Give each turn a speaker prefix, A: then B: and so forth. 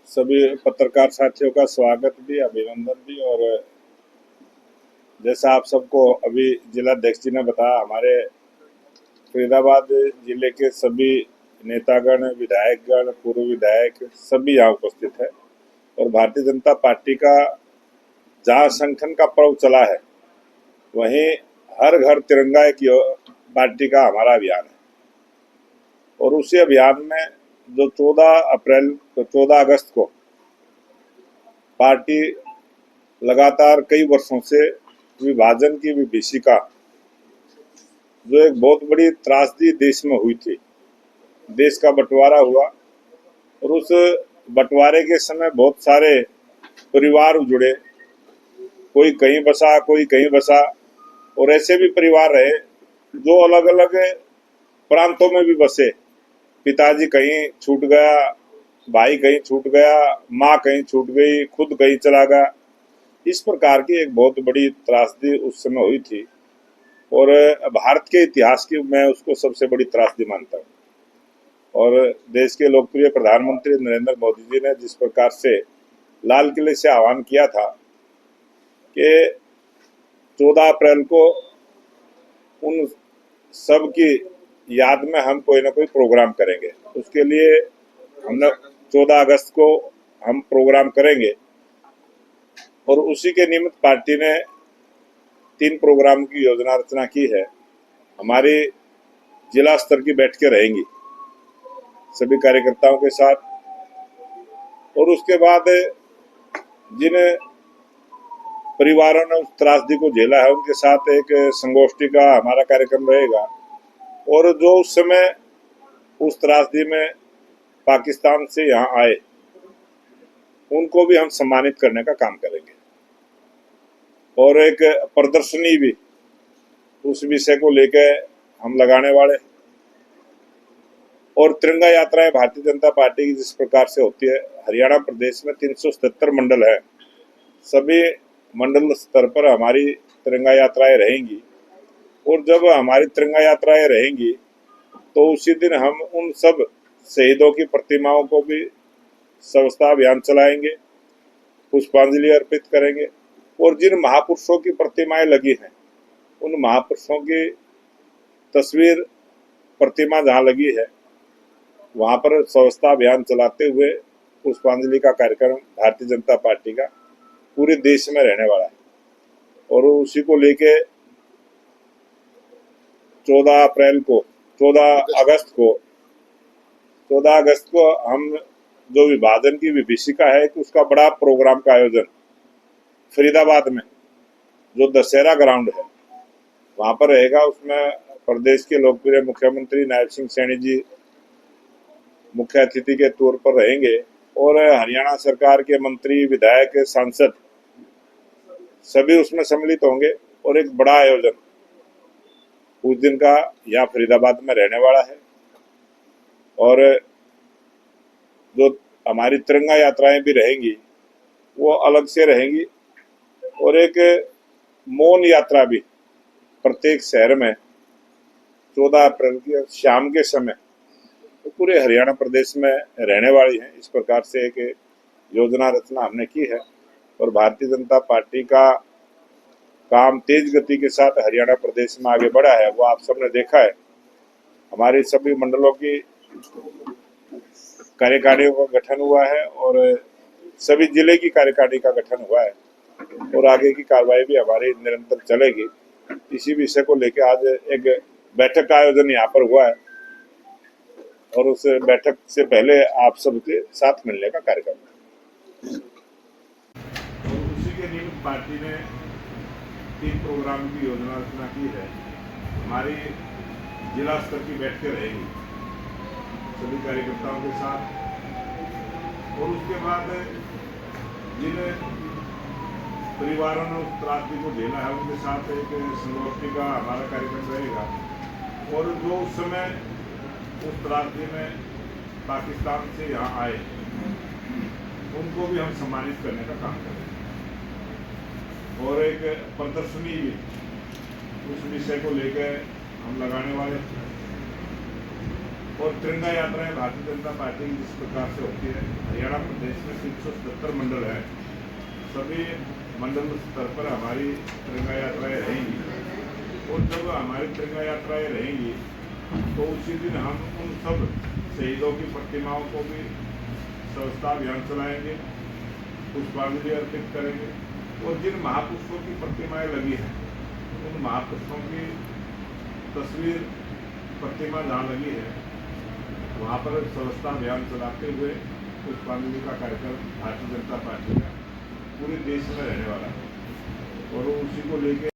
A: सभी पत्रकार साथियों का स्वागत भी, अभिनंदन भी। और जैसा आप सबको अभी जिलाध्यक्ष जी ने बताया, हमारे फरीदाबाद जिले के सभी नेतागण, विधायकगण, पूर्व विधायक सभी यहाँ उपस्थित है। और भारतीय जनता पार्टी का जहाँ संगठन का पर्व चला है, वहीं हर घर तिरंगा की पार्टी का हमारा अभियान है। और उसी अभियान में जो 14 अगस्त को पार्टी लगातार कई वर्षों से विभाजन की विभीषिका, जो एक बहुत बड़ी त्रासदी देश में हुई थी, देश का बंटवारा हुआ और उस बंटवारे के समय बहुत सारे परिवार उजड़े, कोई कहीं बसा, कोई कहीं बसा। और ऐसे भी परिवार रहे जो अलग अलग प्रांतों में भी बसे। पिताजी कहीं छूट गया, भाई कहीं छूट गया, माँ कहीं छूट गई, खुद कहीं चला गया। इस प्रकार की एक बहुत बड़ी त्रासदी उस समय हुई थी और भारत के इतिहास की मैं उसको सबसे बड़ी त्रासदी मानता हूँ। और देश के लोकप्रिय प्रधानमंत्री नरेंद्र मोदी जी ने जिस प्रकार से लाल किले से आह्वान किया था कि 14 अप्रैल को उन सब की याद में हम कोई ना कोई प्रोग्राम करेंगे, उसके लिए हमने 14 अगस्त को हम प्रोग्राम करेंगे। और उसी के निमित्त पार्टी ने 3 प्रोग्राम की योजना रचना की है। हमारी जिला स्तर की बैठकें रहेंगी सभी कार्यकर्ताओं के साथ। और उसके बाद जिन परिवारों ने उस त्रासदी को झेला है, उनके साथ एक संगोष्ठी का हमारा कार्यक्रम रहेगा। और जो उस समय उस त्रासदी में पाकिस्तान से यहाँ आए, उनको भी हम सम्मानित करने का काम करेंगे। और एक प्रदर्शनी भी उस विषय को लेकर हम लगाने वाले। और तिरंगा यात्राएं भारतीय जनता पार्टी की जिस प्रकार से होती है, हरियाणा प्रदेश में 377 मंडल है, सभी मंडल स्तर पर हमारी तिरंगा यात्राएं रहेंगी। और जब हमारी तिरंगा यात्राएं रहेंगी तो उसी दिन हम उन सब शहीदों की प्रतिमाओं को भी स्वच्छता अभियान चलाएंगे, पुष्पांजलि अर्पित करेंगे। और जिन महापुरुषों की प्रतिमाएं लगी हैं, उन महापुरुषों की तस्वीर, प्रतिमा जहाँ लगी है, वहाँ पर स्वच्छता अभियान चलाते हुए पुष्पांजलि का कार्यक्रम भारतीय जनता पार्टी का पूरे देश में रहने वाला है। और उसी को लेके 14 अगस्त को हम जो विभाजन की विभीषिका है, उसका बड़ा प्रोग्राम का आयोजन फरीदाबाद में जो दशहरा ग्राउंड है वहाँ पर रहेगा। उसमें प्रदेश के लोकप्रिय मुख्यमंत्री नायब सिंह सैनी जी मुख्य अतिथि के तौर पर रहेंगे। और हरियाणा सरकार के मंत्री, विधायक, सांसद सभी उसमें सम्मिलित होंगे। और एक बड़ा आयोजन उस दिन का यहाँ फरीदाबाद में रहने वाला है। और जो हमारी तिरंगा यात्राएं भी रहेंगी वो अलग से रहेंगी। और एक मौन यात्रा भी प्रत्येक शहर में 14 अप्रैल की शाम के समय तो पूरे हरियाणा प्रदेश में रहने वाली है। इस प्रकार से एक योजना रचना हमने की है। और भारतीय जनता पार्टी का काम तेज गति के साथ हरियाणा प्रदेश में आगे बढ़ा है, वो आप सबने देखा है। हमारे सभी मंडलों की कार्यकारिणियों का गठन हुआ है और सभी जिले की कार्यकारिणी का गठन हुआ है। और आगे की कार्रवाई भी हमारी निरंतर चलेगी। इसी विषय को लेकर आज एक बैठक का आयोजन यहाँ पर हुआ है और उस बैठक से पहले आप सबके साथ मिलने का कार्यक्रम है। और उसी के निमित्त पार्टी ने 3 प्रोग्राम की योजना रचना की है। हमारी जिला स्तर की बैठकें रहेंगी सभी कार्यकर्ताओं के साथ। और उसके बाद जिन परिवारों ने उस त्रासदी को झेला है, उनके साथ एक संगोष्ठी का हमारा कार्यक्रम रहेगा। और जो उस समय उस त्रासदी में पाकिस्तान से यहाँ आए, उनको भी हम सम्मानित करने का काम करेंगे। और एक प्रदर्शनी भी उस विषय को लेकर हम लगाने वाले हैं। और तिरंगा यात्राएं भारतीय जनता पार्टी की जिस प्रकार से होती है, हरियाणा प्रदेश में 377 मंडल है, सभी मंडल स्तर पर हमारी तिरंगा यात्राएं रहेंगी। और जब हमारी तिरंगा यात्राएं रहेंगी तो उसी दिन हम उन सब शहीदों की प्रतिमाओं को भी स्वच्छता अभियान चलाएंगे, पुष्पांजलि अर्पित करेंगे। और जिन महापुरुषों की प्रतिमाएं लगी हैं उन महापुरुषों की तस्वीर प्रतिमा जहाँ लगी है वहाँ पर स्वच्छता अभियान चलाते हुए पुष्पांजलि का कार्यक्रम भारतीय जनता पार्टी का पूरे देश में रहने वाला है। और उसी को लेकर